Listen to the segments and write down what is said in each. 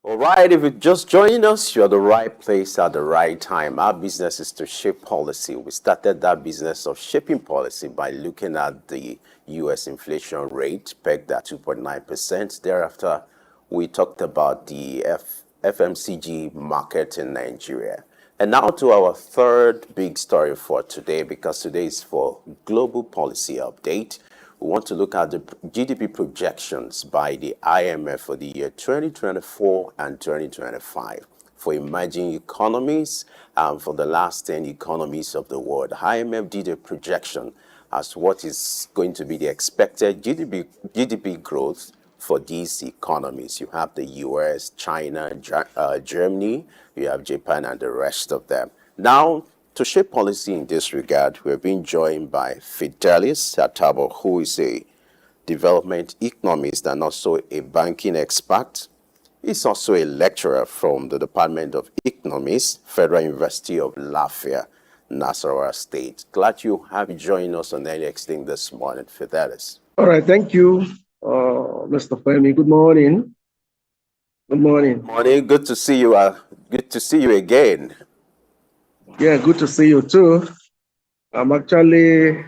All right, if you're just joining us, you're at the right place at the right time. Our business is to shape policy. We started that business of shaping policy by looking at the U.S. inflation rate pegged at 2.9%. Thereafter, we talked about the FMCG market in Nigeria. And now to our third big story for today, because today is for global policy update. We want to look at the GDP projections by the IMF for the year 2024 and 2025 for emerging economies and for the last 10 economies of the world. IMF did a projection as to what is going to be the expected GDP growth for these economies. You have the US, China, Germany, you have Japan, and the rest of them. Now, to shape policy in this regard, we're being joined by Fidelis Atabo, who is a development economist and also a banking expert. He's also a lecturer from the Department of Economics, Federal University of Lafayette, Nasarawa State. Glad you have joined us on NXT this morning, Fidelis. All right, thank you, Mr. Femi. Good morning. Good morning. Morning. Good to see you. Good to see you again. Yeah, good to see you too. I'm actually,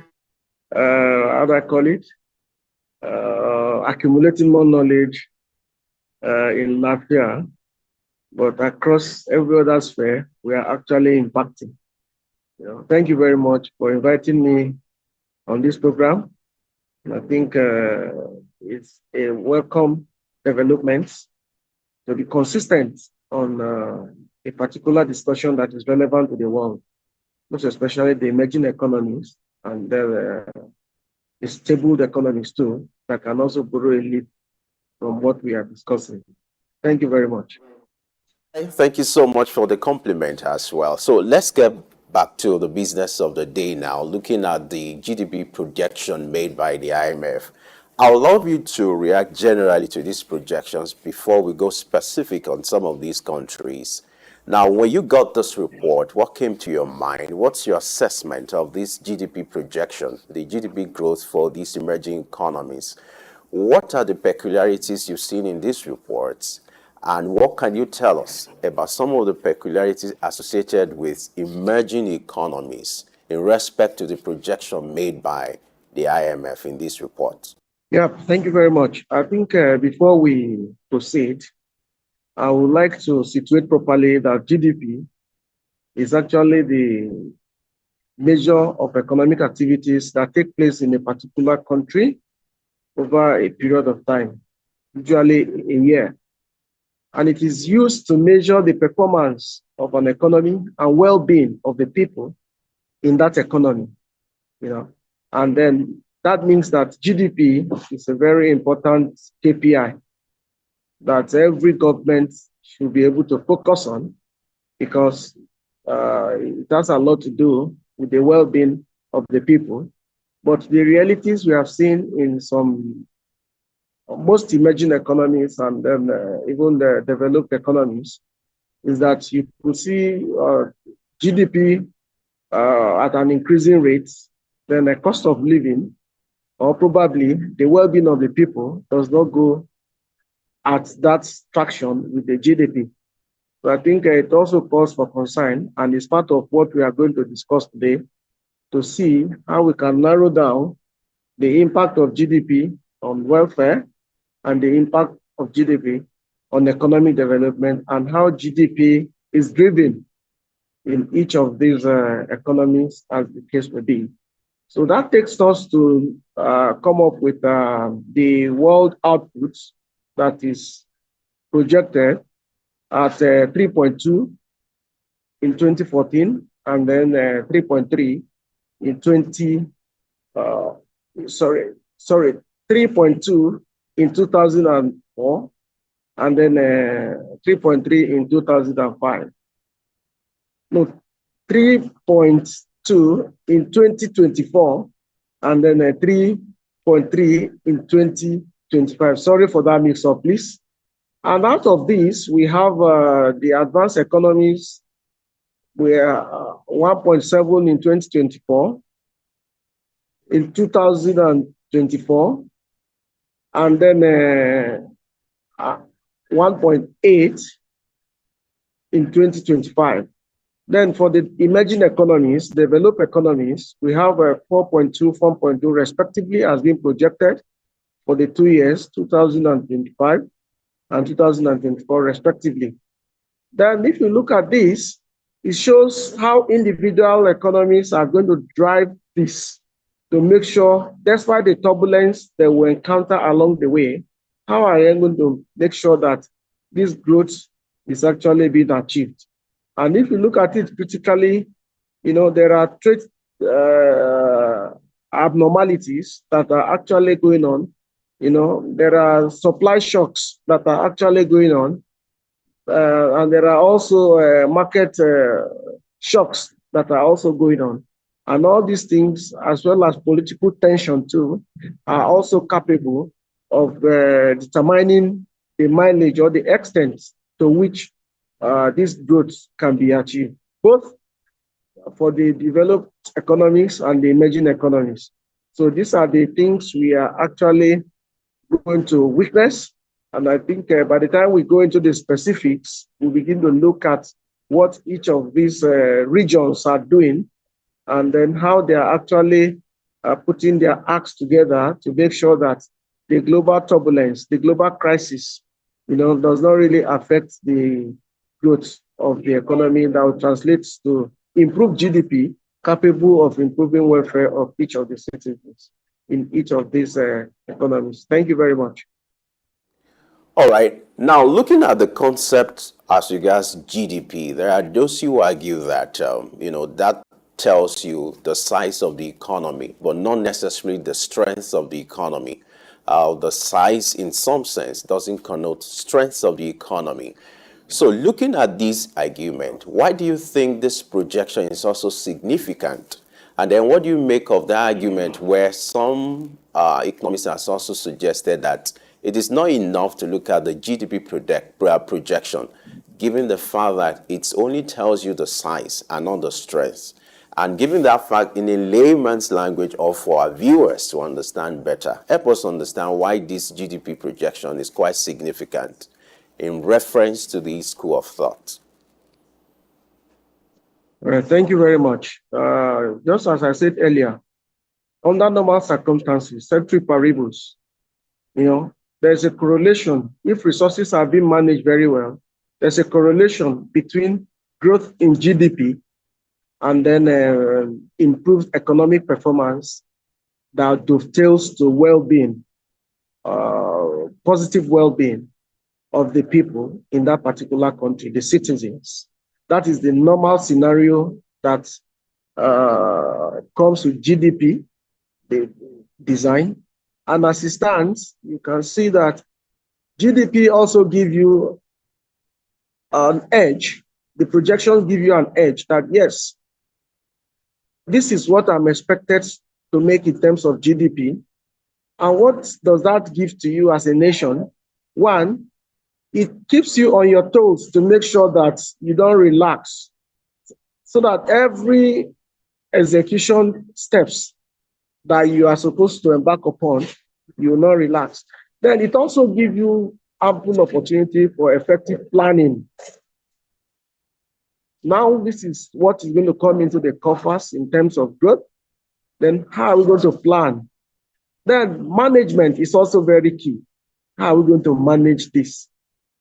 how do I call it? Accumulating more knowledge in Lafayette, but across every other sphere, we are actually impacting. Thank you very much for inviting me on this program. I think it's a welcome development to be consistent on a particular discussion that is relevant to the world, most especially the emerging economies and the stable economies too, that can also borrow a lead from what we are discussing. Thank you very much. Thank you so much for the compliment as well. So let's get back to the business of the day now, looking at the GDP projection made by the IMF. I would love you to react generally to these projections before we go specific on some of these countries. Now, when you got this report, what came to your mind? What's your assessment of this GDP projection, the GDP growth for these emerging economies? What are the peculiarities you've seen in these reports? And what can you tell us about some of the peculiarities associated with emerging economies in respect to the projection made by the IMF in this report? Yeah, thank you very much. I think before we proceed, I would like to situate properly that GDP is actually the measure of economic activities that take place in a particular country over a period of time, usually a year. And it is used to measure the performance of an economy and well-being of the people in that economy. And then that means that GDP is a very important KPI that every government should be able to focus on, because it has a lot to do with the well-being of the people. But the realities we have seen in most emerging economies and then even the developed economies is that you could see GDP at an increasing rate, then the cost of living, or probably the well-being of the people, does not go at that traction with the GDP. So I think it also calls for concern, and it's part of what we are going to discuss today, to see how we can narrow down the impact of GDP on welfare and the impact of GDP on economic development, and how GDP is driven in each of these economies, as the case may be. So that takes us to come up with the world output that is projected at 3.2 in 2014, and then 3.3 in 3.2 in 2004, and then 3.3 in 2005. No, 3.2 in 2024, and then 3.3 in 2025. Sorry for that mix-up, please. And out of this, we have the advanced economies, were 1.7 in 2024, in 2024, and then 1.8 in 2025. Then for the emerging economies, developed economies, we have 4.2, 4.2 respectively as being projected for the 2 years, 2025 and 2024 respectively. Then if you look at this, it shows how individual economies are going to drive this to make sure, despite the turbulence they will encounter along the way, how are they going to make sure that this growth is actually being achieved? And if you look at it critically, there are trade abnormalities that are actually going on. There are supply shocks that are actually going on. And there are also market shocks that are also going on. And all these things, as well as political tension too, are also capable of determining the mileage or the extent to which this growth can be achieved, both for the developed economies and the emerging economies. So these are the things we are actually going to witness. And I think by the time we go into the specifics, we begin to look at what each of these regions are doing, and then how they are actually putting their acts together to make sure that the global turbulence, the global crisis, does not really affect the growth of the economy that will translate to improved GDP capable of improving welfare of each of the citizens in each of these economies. Thank you very much. All right. Now, looking at the concept as regards GDP, there are those who argue that, that tells you the size of the economy, but not necessarily the strength of the economy. The size, in some sense, doesn't connote strength of the economy. So looking at this argument, why do you think this projection is also significant? And then what do you make of the argument where some economists have also suggested that it is not enough to look at the GDP projection, given the fact that it only tells you the size and not the strength? And given that fact in a layman's language, or for our viewers to understand better, help us understand why this GDP projection is quite significant in reference to this school of thought. All right, thank you very much. Just as I said earlier, under normal circumstances, ceteris paribus, there's a correlation. If resources are being managed very well, there's a correlation between growth in GDP and then improved economic performance that dovetails to well-being, positive well-being of the people in that particular country, the citizens. That is the normal scenario that comes with GDP, the design. And as it stands, you can see that GDP also gives you an edge. The projections give you an edge that, yes, this is what I'm expected to make in terms of GDP. And what does that give to you as a nation? One, it keeps you on your toes to make sure that you don't relax, so that every execution steps that you are supposed to embark upon, you will not relax. Then it also gives you ample opportunity for effective planning. Now, this is what is going to come into the coffers in terms of growth. Then how are we going to plan? Then management is also very key. How are we going to manage this?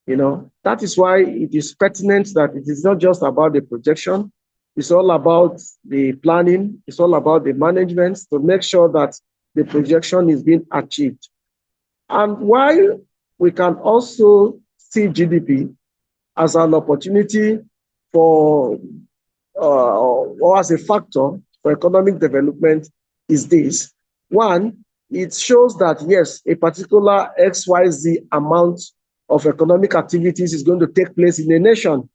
That is why it is pertinent that it is not just about the projection. It's all about the planning. It's all about the management to make sure that the projection is being achieved. And while we can also see GDP as an opportunity for, or as a factor for economic development, is this. One, it shows that, yes, a particular XYZ amount of economic activities is going to take place in a nation.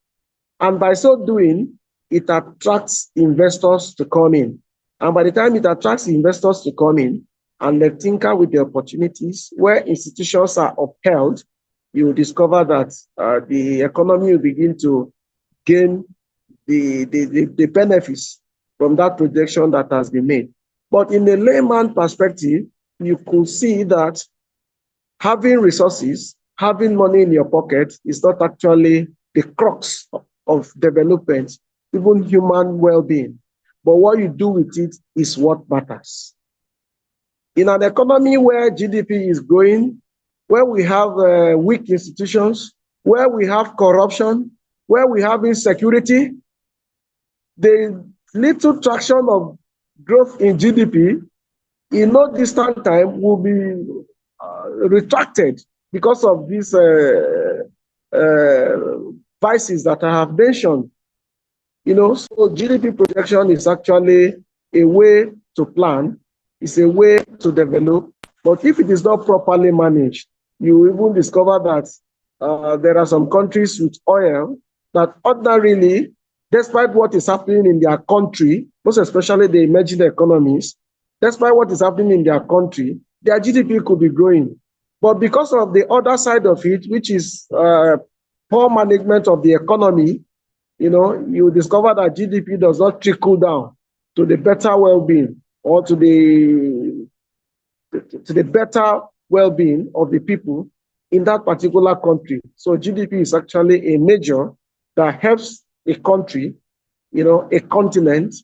And by so doing, it attracts investors to come in. And by the time it attracts investors to come in and they tinker with the opportunities where institutions are upheld, you will discover that the economy will begin to gain the benefits from that projection that has been made. But in a layman perspective, you could see that having resources having money in your pocket is not actually the crux of development, even human well-being. But what you do with it is what matters. In an economy where GDP is growing, where we have weak institutions, where we have corruption, where we have insecurity, the little traction of growth in GDP in no distant time will be retracted because of these vices that I have mentioned. So GDP projection is actually a way to plan, it's a way to develop, but if it is not properly managed, you even discover that there are some countries with oil that ordinarily, despite what is happening in their country, most especially the emerging economies, despite what is happening in their country, their GDP could be growing. But because of the other side of it, which is poor management of the economy, you discover that GDP does not trickle down to the better well-being or to the better well-being of the people in that particular country. So GDP is actually a measure that helps a country, a continent,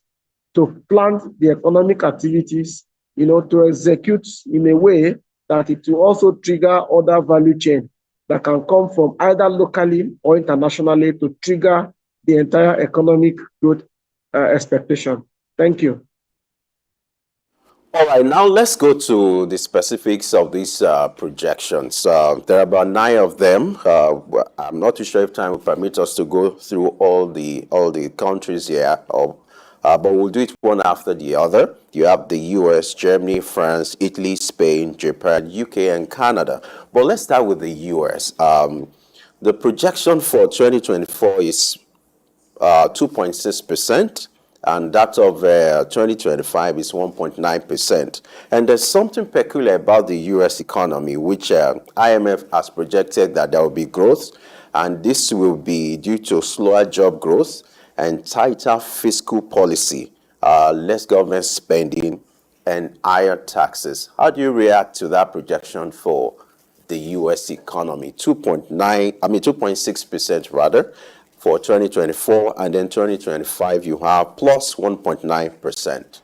to plan the economic activities, to execute in a way that it will also trigger other value chain that can come from either locally or internationally to trigger the entire economic growth expectation. Thank you. All right, now let's go to the specifics of these projections. There are about 9 of them. I'm not too sure if time will permit us to go through all the countries here, but we'll do it one after the other. You have the US, Germany, France, Italy, Spain, Japan, UK, and Canada. But let's start with the US. The projection for 2024 is 2.6%, and that of 2025 is 1.9%. And there's something peculiar about the U.S. economy, which IMF has projected that there will be growth, and this will be due to slower job growth and tighter fiscal policy, less government spending, and higher taxes. How do you react to that projection for the U.S. economy? 2.6% rather, for 2024, and then 2025 you have plus 1.9%.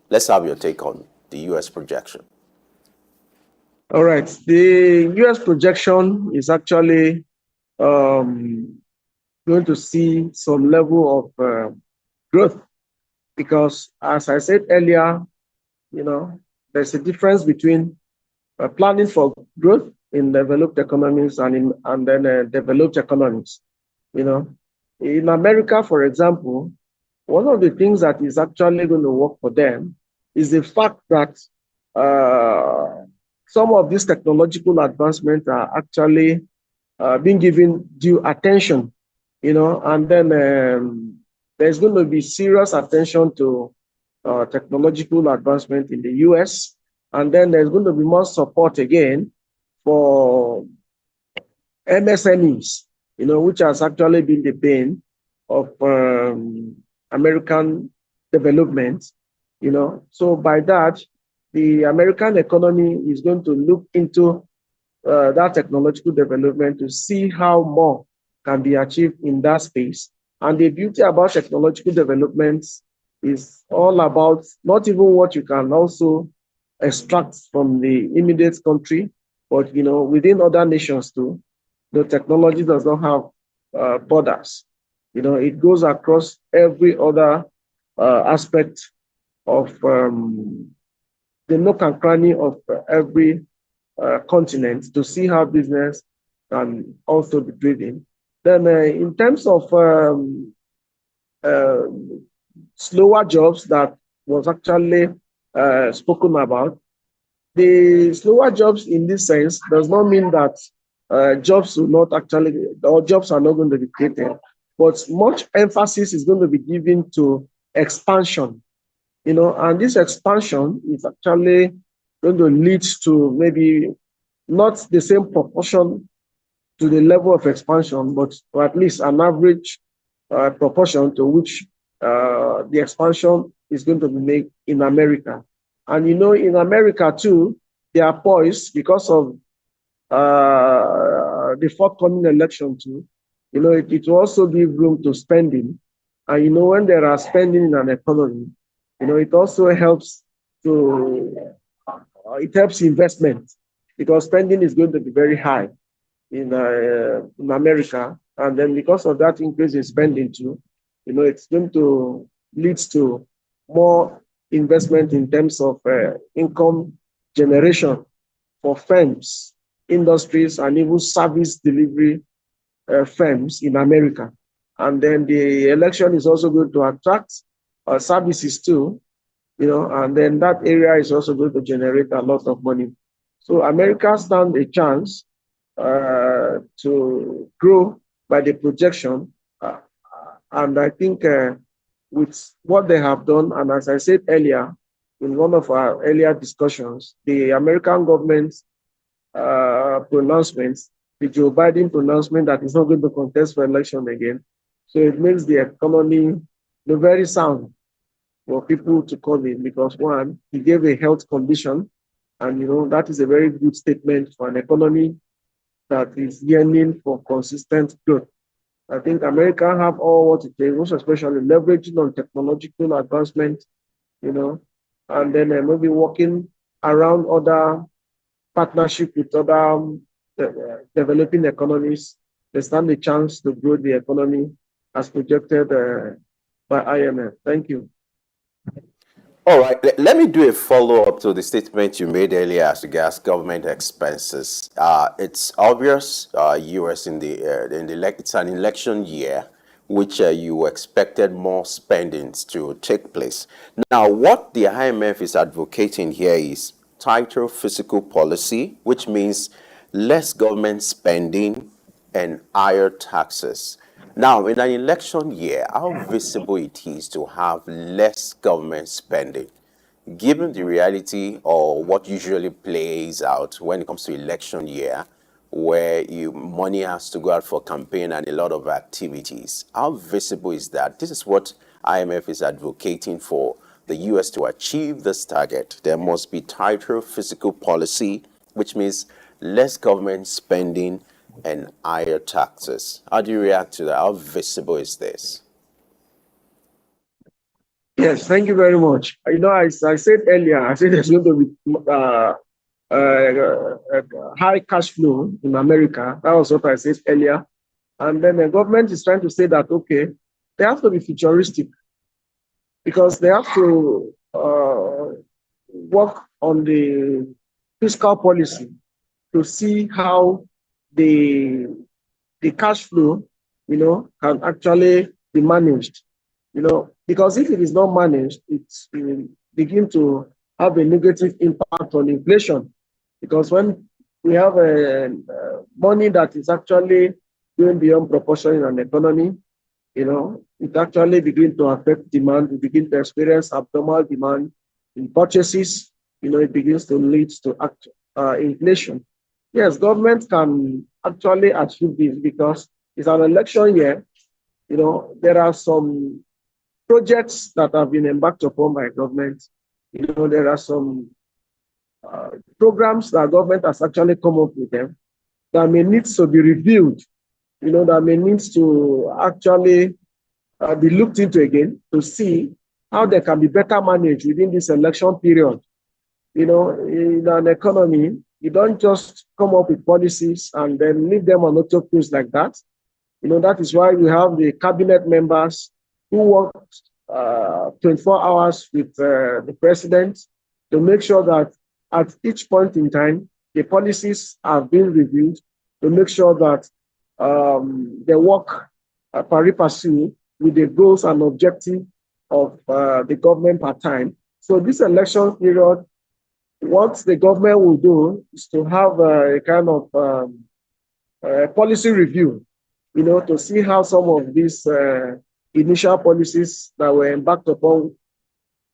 Let's have your take on the U.S. projection. All right. The U.S. projection is actually going to see some level of growth because, as I said earlier, there's a difference between planning for growth in developed economies and then developed economies. In America, for example, one of the things that is actually going to work for them is the fact that some of these technological advancements are actually being given due attention, and then there's going to be serious attention to technological advancement in the US, and then there's going to be more support again for MSMEs, which has actually been the bane of American development, So by that, the American economy is going to look into that technological development to see how more can be achieved in that space. And the beauty about technological development is all about not even what you can also extract from the immediate country, but within other nations too. The technology does not have borders. It goes across every other aspect of the nook and cranny of every continent to see how business can also be driven. Then in terms of slower jobs that was actually spoken about, the slower jobs in this sense does not mean that jobs will not actually, or jobs are not going to be created, but much emphasis is going to be given to expansion, and this expansion is actually going to lead to maybe not the same proportion to the level of expansion, but at least an average proportion to which the expansion is going to be made in America. And in America too, they are poised because of the forthcoming election too. It will also give room to spending. And when there are spending in an economy, it also helps it helps investment, because spending is going to be very high in America. And then because of that increase in spending too, it's going to lead to more investment in terms of income generation for firms, industries, and even service delivery firms in America. And then the election is also going to attract services too, and then that area is also going to generate a lot of money. So America stands a chance to grow by the projection. And I think with what they have done, and as I said earlier, in one of our earlier discussions, the American government pronouncements, the Joe Biden pronouncement that is not going to contest for election again. So it makes the economy very sound for people to come in, because one, he gave a health condition, and that is a very good statement for an economy that is yearning for consistent growth. I think America have all what it takes, most especially leveraging on technological advancement, and then maybe working around other partnership with other developing economies. They stand a chance to grow the economy as projected by IMF. Thank you. All right, let me do a follow-up to the statement you made earlier as regards government expenses. It's obvious, US it's an election year, which you expected more spendings to take place. Now, what the IMF is advocating here is tighter fiscal policy, which means less government spending and higher taxes. Now, in an election year, how visible it is to have less government spending, given the reality or what usually plays out when it comes to election year, where money has to go out for campaign and a lot of activities. How visible is that? This is what IMF is advocating for the US to achieve this target. There must be tighter fiscal policy, which means less government spending and higher taxes. How do you react to that? How visible is this? Yes, thank you very much. I said earlier, I said there's going to be high cash flow in America. That was what I said earlier. And then the government is trying to say that, okay, they have to be futuristic, because they have to work on the fiscal policy to see how the cash flow, can actually be managed, because if it is not managed, it will begin to have a negative impact on inflation. Because when we have money that is actually going beyond proportion in an economy, it actually begins to affect demand. We begin to experience abnormal demand in purchases. It begins to lead to inflation. Yes, government can actually achieve this because it's an election year. There are some projects that have been embarked upon by government. There are some programs that government has actually come up with them that may need to be reviewed, that may need to actually be looked into again to see how they can be better managed within this election period. In an economy, you don't just come up with policies and then leave them on autopilot like that. That is why we have the cabinet members who work 24 hours with the president to make sure that at each point in time, the policies have been reviewed to make sure that they work pari passu with the goals and objectives of the government per time. So this election period, what the government will do is to have a kind of policy review, to see how some of these initial policies that were embarked upon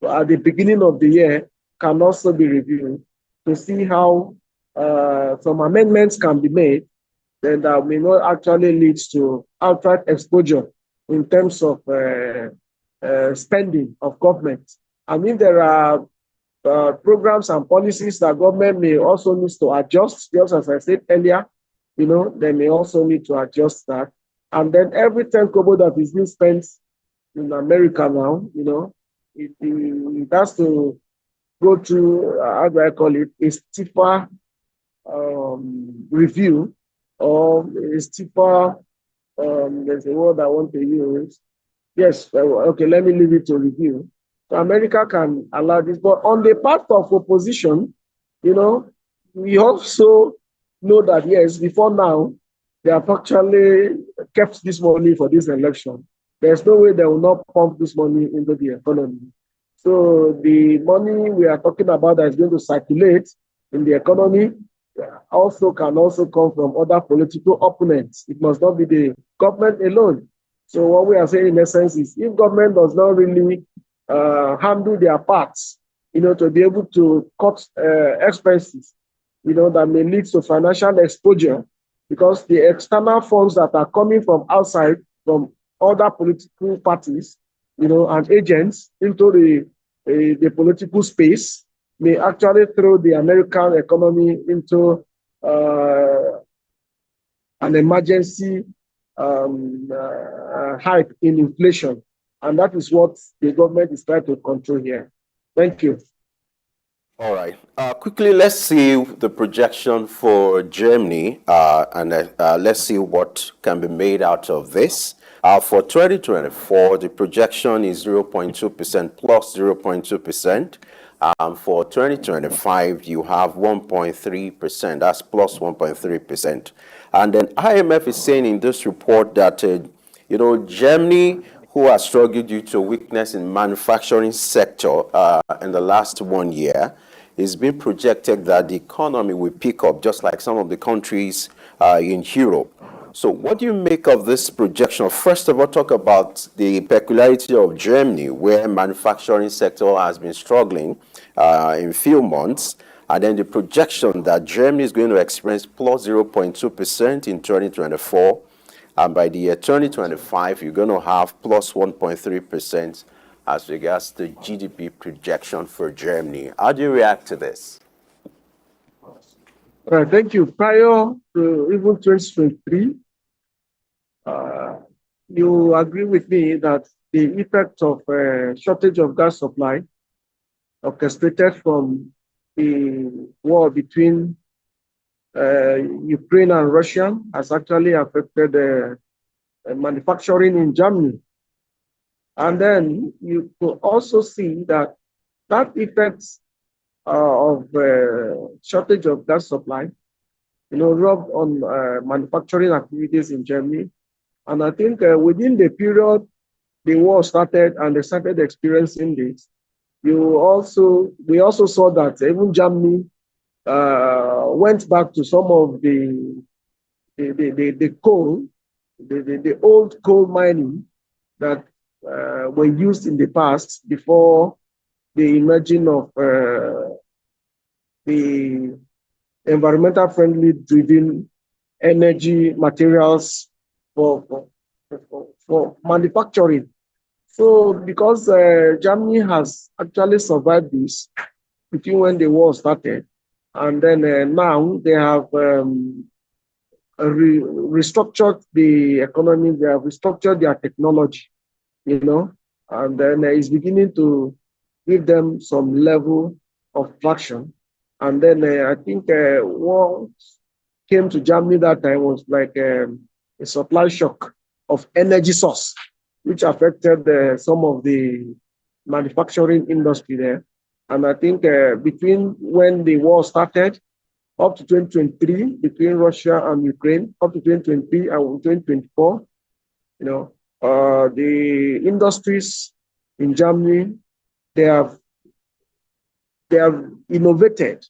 at the beginning of the year can also be reviewed, to see how some amendments can be made, then that may not actually lead to outright exposure in terms of spending of government. I mean, there are programs and policies that government may also need to adjust, just as I said earlier, they may also need to adjust that. And then every 10 kobo that is being spent in America now, it has to go through, how do I call it, a stiffer review, or a stiffer, there's a word I want to use. Yes, okay, let me leave it to review. So America can allow this, but on the part of opposition, we also know that, yes, before now, they have actually kept this money for this election. There's no way they will not pump this money into the economy. So the money we are talking about that is going to circulate in the economy can also come from other political opponents. It must not be the government alone. So what we are saying in essence is, if government does not really handle their parts, to be able to cut expenses, that may lead to financial exposure, because the external funds that are coming from outside, from other political parties, and agents into the political space, may actually throw the American economy into an emergency hike in inflation. And that is what the government is trying to control here. Thank you. All right. Quickly, let's see the projection for Germany, and let's see what can be made out of this. For 2024, the projection is 0.2% plus 0.2%. For 2025, you have 1.3%. That's plus 1.3%. And then IMF is saying in this report that, Germany, who has struggled due to weakness in manufacturing sector in the last 1 year, it's been projected that the economy will pick up, just like some of the countries in Europe. So what do you make of this projection? First of all, talk about the peculiarity of Germany, where manufacturing sector has been struggling in few months, and then the projection that Germany is going to experience plus 0.2% in 2024, and by the year 2025, you're going to have plus 1.3% as regards the GDP projection for Germany. How do you react to this? Thank you. Prior to even 2023, you agree with me that the effect of shortage of gas supply orchestrated from the war between Ukraine and Russia has actually affected manufacturing in Germany. And then you could also see that effect of shortage of gas supply, rubbed on manufacturing activities in Germany. And I think within the period the war started and they started experiencing this, we also saw that even Germany went back to some of the coal, the old coal mining that were used in the past before the emerging of the environmental friendly driven energy materials for manufacturing. So because Germany has actually survived this between when the war started, and then now they have restructured the economy, they have restructured their technology, and then it's beginning to give them some level of traction. And then I think what came to Germany that time was like a supply shock of energy source, which affected some of the manufacturing industry there. And I think between when the war started up to 2023, between Russia and Ukraine, up to 2023 and 2024, the industries in Germany, they have innovated,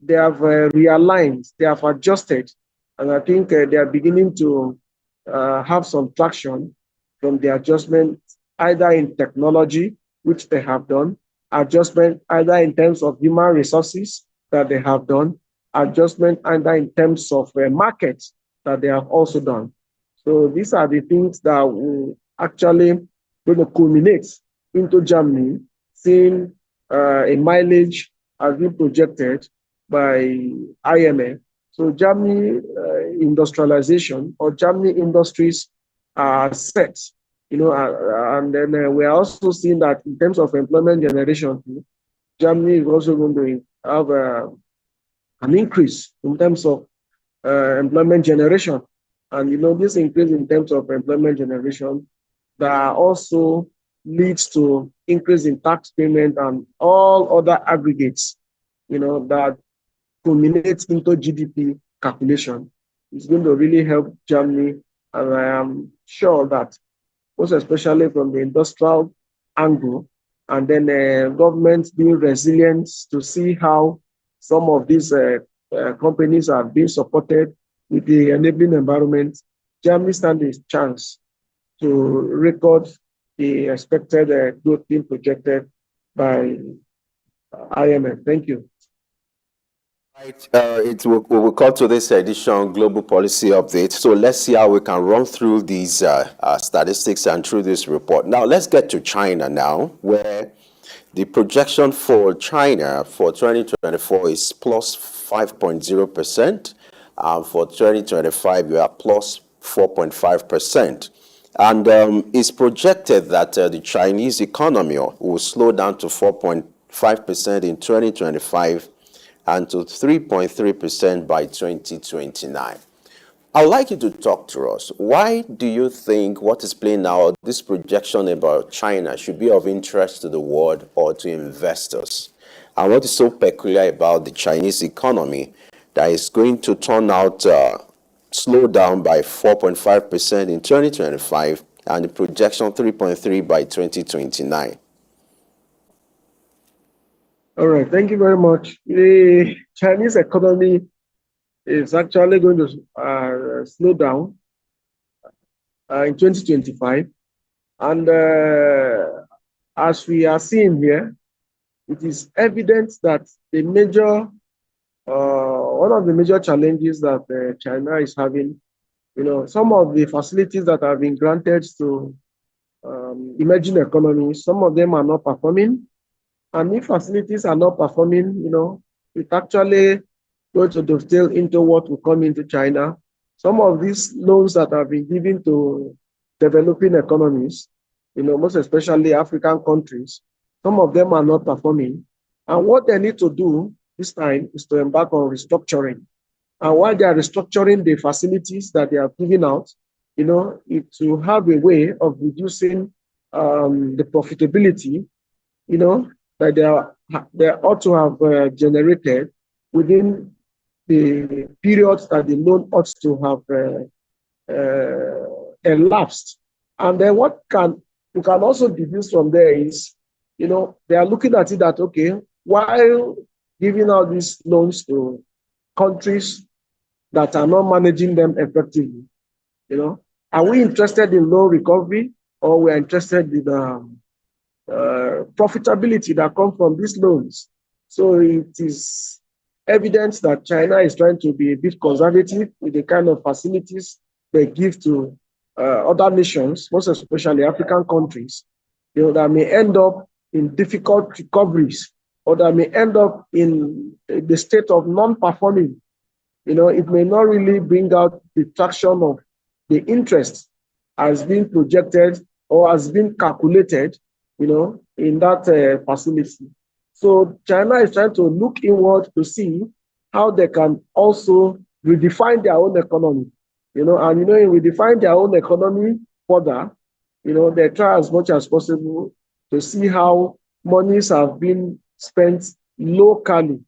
they have realigned, they have adjusted, and I think they are beginning to have some traction from the adjustment, either in technology, which they have done, adjustment either in terms of human resources that they have done, adjustment either in terms of markets that they have also done. So these are the things that will actually going to culminate into Germany, seeing a mileage has been projected by IMF. So Germany industrialization or Germany industries are set, and then we are also seeing that in terms of employment generation, Germany is also going to have an increase in terms of employment generation. And this increase in terms of employment generation that also leads to increase in tax payment and all other aggregates, that culminates into GDP calculation. It's going to really help Germany. And I am sure that, most especially from the industrial angle, and then governments being resilient to see how some of these companies are being supported with the enabling environment, Germany stands a chance to record the expected growth being projected by IMF. Thank you. Right, we will come to this edition Global Policy Update. So let's see how we can run through these statistics and through this report. Now let's get to China now, where the projection for China for 2024 is plus 5.0%. For 2025, we are plus 4.5%. And it's projected that the Chinese economy will slow down to 4.5% in 2025 and to 3.3% by 2029. I'd like you to talk to us. Why do you think what is playing out, this projection about China, should be of interest to the world or to investors? And what is so peculiar about the Chinese economy that is going to turn out slow down by 4.5% in 2025 and the projection 3.3 by 2029? All right, thank you very much. The Chinese economy is actually going to slow down in 2025. And as we are seeing here, it is evident that one of the major challenges that China is having, some of the facilities that have been granted to emerging economies, some of them are not performing. And if facilities are not performing, it actually goes to dovetail into what will come into China. Some of these loans that have been given to developing economies, most especially African countries, some of them are not performing. And what they need to do this time is to embark on restructuring. And while they are restructuring the facilities that they are giving out, it will have a way of reducing the profitability, that they ought to have generated within the periods that the loan ought to have elapsed. And then what we can also deduce from there is, they are looking at it that, okay, while giving out these loans to countries that are not managing them effectively, are we interested in loan recovery, or we are interested in profitability that comes from these loans? So it is evident that China is trying to be a bit conservative with the kind of facilities they give to other nations, most especially African countries, that may end up in difficult recoveries, or that may end up in the state of non-performing. It may not really bring out the traction of the interest as being projected or has been calculated, in that facility. So China is trying to look inward to see how they can also redefine their own economy, in redefine their own economy further, they try as much as possible to see how monies have been spent locally.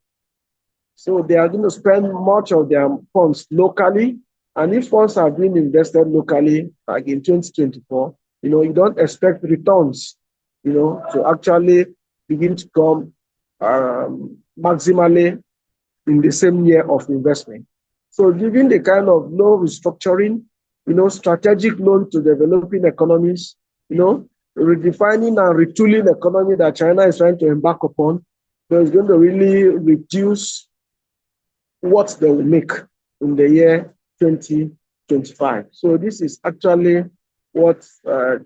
So they are going to spend much of their funds locally. And if funds are being invested locally, like in 2024, you don't expect returns, to actually begin to come maximally in the same year of investment. So given the kind of loan restructuring, strategic loan to developing economies, redefining and retooling the economy that China is trying to embark upon, is going to really reduce what they will make in the year 2025. So this is actually what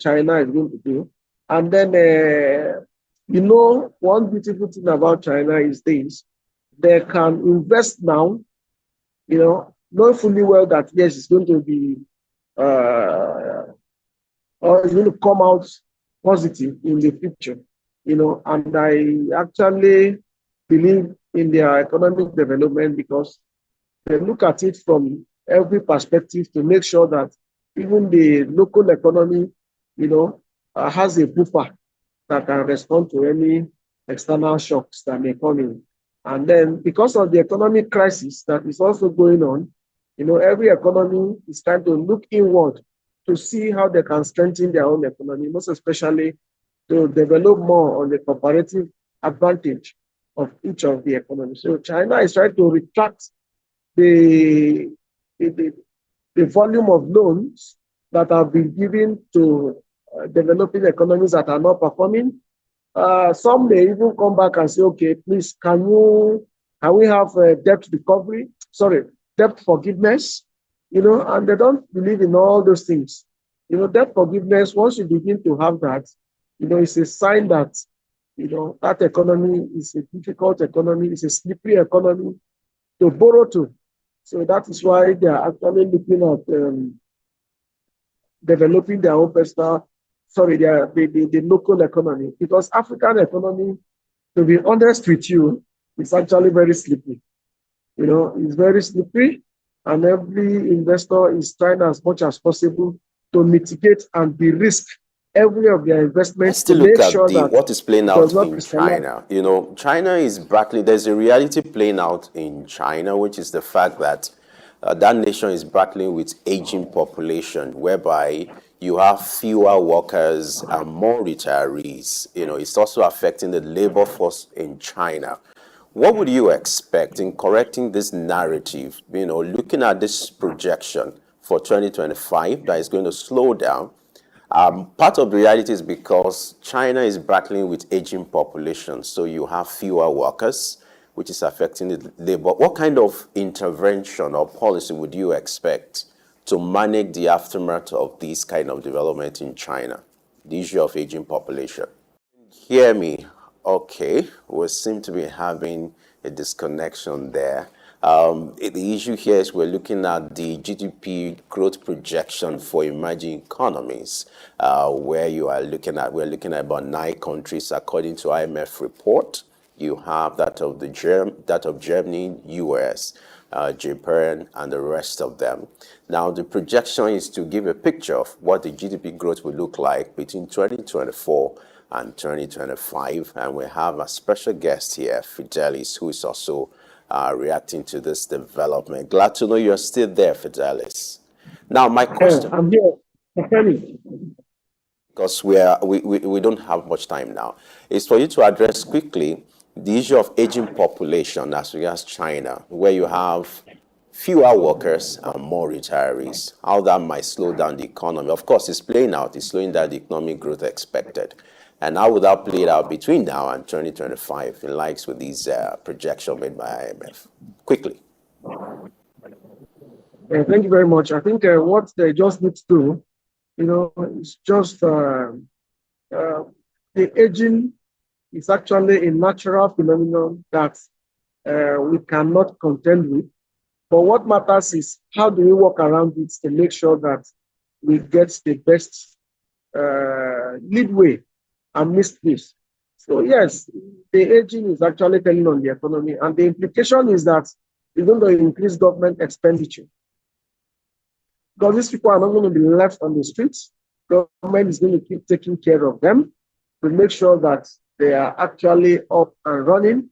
China is going to do. And then You know, one beautiful thing about China is this: they can invest now, knowing fully well that yes, it's going to be or it's going to come out positive in the future, and I actually believe in their economic development because they look at it from every perspective to make sure that even the local economy, has a buffer that can respond to any external shocks that may come in. And then because of the economic crisis that is also going on, every economy is trying to look inward to see how they can strengthen their own economy, most especially to develop more on the comparative advantage of each of the economies. So China is trying to retract the, the, the volume of loans that have been given to developing economies that are not performing. Some may even come back and say, okay, please, can we have debt recovery? Sorry, debt forgiveness, and they don't believe in all those things. Debt forgiveness, once you begin to have that, it's a sign that, that economy is a difficult economy, it's a slippery economy to borrow to. So that is why they are actually looking at developing their own the local economy. Because African economy, to be honest with you, is actually very slippery. It's very slippery, and every investor is trying as much as possible to mitigate and de-risk every of their investments Let's to still look make at sure the that what is playing it out does not in crystallize. China. China is battling. There's a reality playing out in China, which is the fact that that nation is battling with aging population, whereby you have fewer workers and more retirees. It's also affecting the labor force in China. What would you expect in correcting this narrative? Looking at this projection for 2025 that is going to slow down. Part of the reality is because China is battling with aging population, so you have fewer workers, which is affecting the labor. What kind of intervention or policy would you expect to manage the aftermath of this kind of development in China, the issue of aging population? Hear me? Okay, we seem to be having a disconnection there. The issue here is we're looking at the GDP growth projection for emerging economies, where we're looking at about 9 countries according to IMF report. You have that of Germany, US, Japan, and the rest of them. Now, the projection is to give a picture of what the GDP growth will look like between 2024 and 2025. And we have a special guest here, Fidelis, who is also reacting to this development. Glad to know you're still there, Fidelis. Now, my question, I'm here. Okay. because we don't have much time now, is for you to address quickly the issue of aging population as regards China, where you have fewer workers and more retirees, how that might slow down the economy. Of course, it's playing out, it's slowing down the economic growth expected. And how would that play out between now and 2025 in likes with these projections made by IMF? Quickly. Thank you very much. I think what they just need to do, is just the aging is actually a natural phenomenon that we cannot contend with. But what matters is how do we work around it to make sure that we get the best leadway amidst this. So yes, the aging is actually telling on the economy, and the implication is that it's going to increase government expenditure. Because these people are not going to be left on the streets. Government is going to keep taking care of them to make sure that they are actually up and running.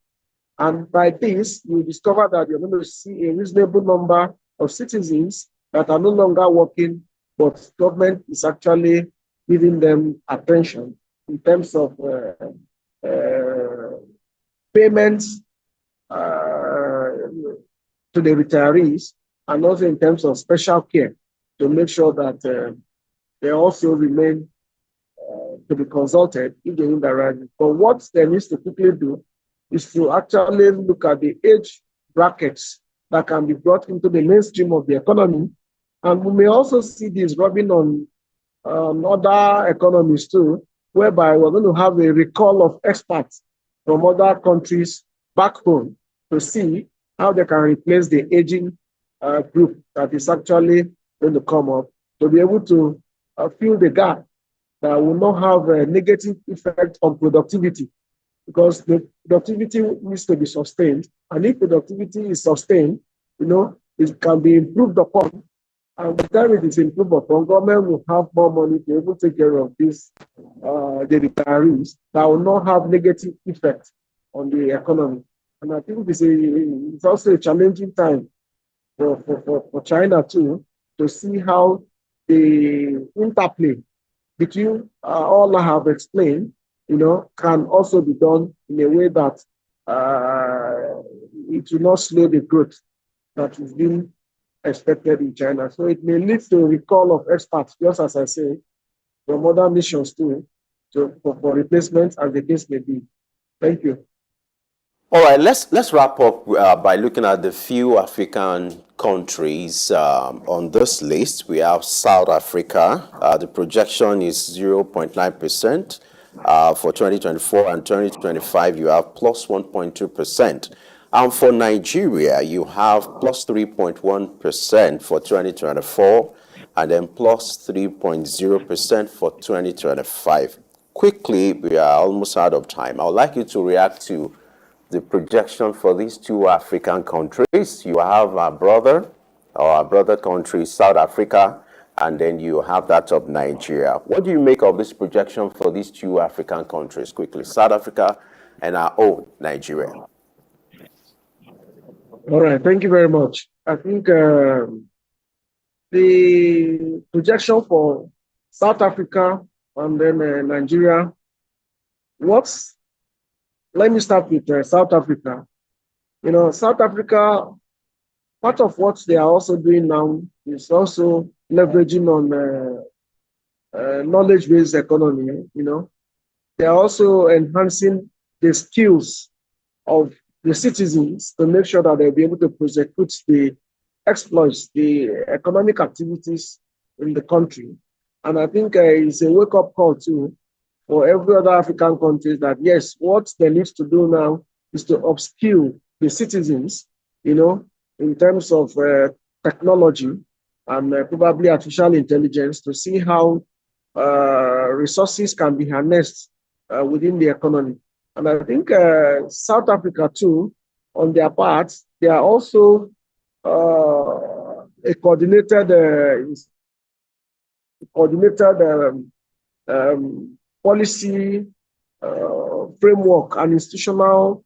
And by this, you discover that you're going to see a reasonable number of citizens that are no longer working, but government is actually giving them attention in terms of payments to the retirees, and also in terms of special care to make sure that they also remain to be consulted if they need the right. But what they need to quickly do is to actually look at the age brackets that can be brought into the mainstream of the economy. And we may also see this rubbing on other economies too, whereby we're going to have a recall of experts from other countries back home to see how they can replace the aging group that is actually going to come up, to be able to fill the gap that will not have a negative effect on productivity, because the productivity needs to be sustained. And if productivity is sustained, it can be improved upon. And by the time it is improved upon, government will have more money to be able to take care of this, the retirees, that will not have negative effect on the economy. And I think it's also a challenging time for China too, to see how the interplay between all I have explained, can also be done in a way that it will not slow the growth that is being expected in China. So it may lead to a recall of experts, just as I say, from other nations too, for replacement, as the case may be. Thank you. All right, let's wrap up by looking at the few African countries on this list. We have South Africa. The projection is 0.9%. For 2024 and 2025, you have plus 1.2%. And for Nigeria, you have plus 3.1% for 2024, and then plus 3.0% for 2025. Quickly, we are almost out of time. I would like you to react to the projection for these two African countries. You have our brother country, South Africa, and then you have that of Nigeria. What do you make of this projection for these two African countries? Quickly, South Africa and our own Nigeria. All right, thank you very much. I think the projection for South Africa and then Nigeria, let me start with South Africa. South Africa, part of what they are also doing now is also leveraging on knowledge-based economy. They are also enhancing the skills of the citizens to make sure that they'll be able to prosecute the exploits, the economic activities in the country. And I think it's a wake-up call too for every other African countries that, yes, what they need to do now is to upskill the citizens, in terms of technology and probably artificial intelligence, to see how resources can be harnessed within the economy. And I think South Africa too, on their part, they are also a coordinated policy framework and institutional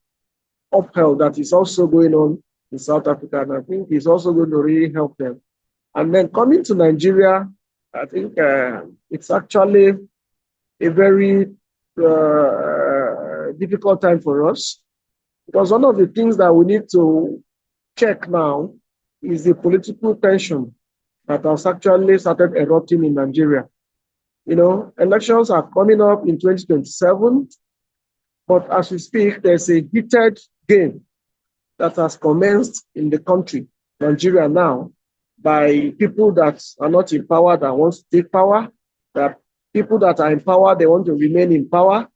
upheld that is also going on in South Africa, and I think it's also going to really help them. And then coming to Nigeria, I think it's actually a very difficult time for us, because one of the things that we need to check now is the political tension that has actually started erupting in Nigeria. Elections are coming up in 2027, but as we speak, there's a heated game that has commenced in the country, Nigeria now, by people that are not in power that want to take power, that people that are in power, they want to remain in power,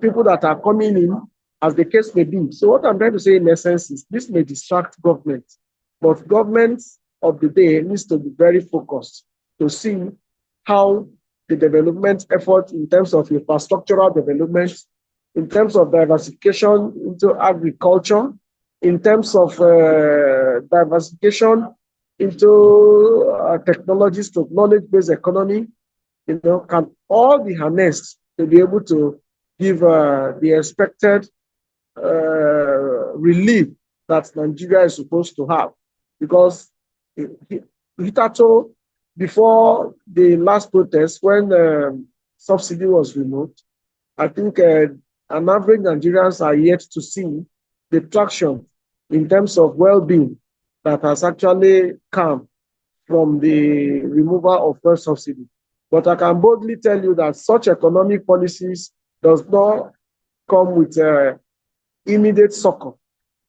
people that are coming in, as the case may be. So what I'm trying to say in essence is this may distract government, but government of the day needs to be very focused to see how the development effort in terms of infrastructural development, in terms of diversification into agriculture, in terms of diversification into technologies to knowledge-based economy, can all be harnessed to be able to give the expected relief that Nigeria is supposed to have. Because hitherto, before the last protest, when subsidy was removed, I think an average Nigerians are yet to see the traction in terms of well-being that has actually come from the removal of first subsidy. But I can boldly tell you that such economic policies does not come with immediate succor.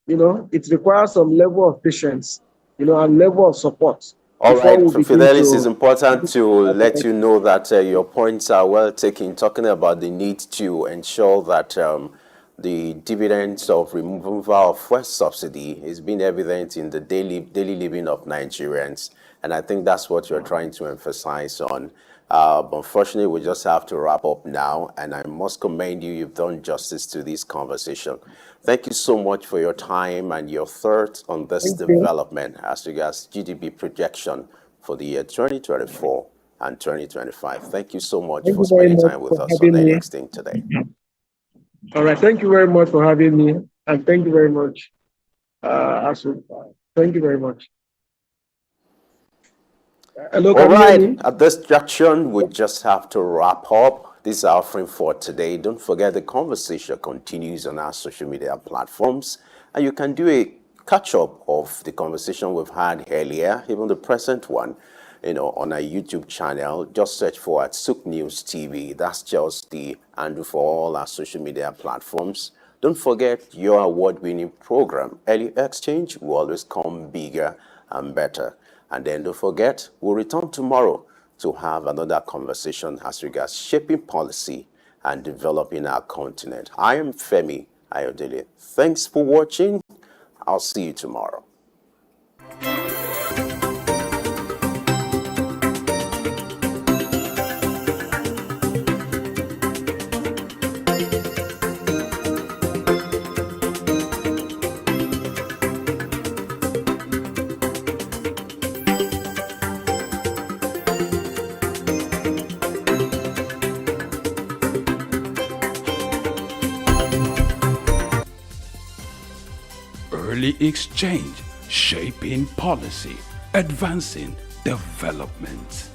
It requires some level of patience, and level of support All before right, we begin Fidelis, it's to. important to let you know that your points are well taken, talking about the need to ensure that the dividends of removal of fuel subsidy is being evident in the daily living of Nigerians. And I think that's what you're trying to emphasize on. But unfortunately, we just have to wrap up now, and I must commend you. You've done justice to this conversation. Thank you so much for your time and your thoughts on this Thank you. development as regards GDP projection for the year 2024 and 2025. Thank you so much Thank for you very spending much time with for us on having Early me. Extinct today. All right. Thank you very much for having me. And thank you very much. Thank you very much. Hello, All can you hear right, me? at this junction, we just have to wrap up. This is our offering for today. Don't forget the conversation continues on our social media platforms, and you can do a catch up of the conversation we've had earlier, even the present one, on our YouTube channel. Just search for at SouqNewsTV. That's just the handle for all our social media platforms. Don't forget your award-winning program, Early Exchange, will always come bigger and better. And then don't forget, we'll return tomorrow to have another conversation as regards shaping policy and developing our continent. I am Femi Ayodele. Thanks for watching. I'll see you tomorrow. Early exchange, shaping policy, advancing development.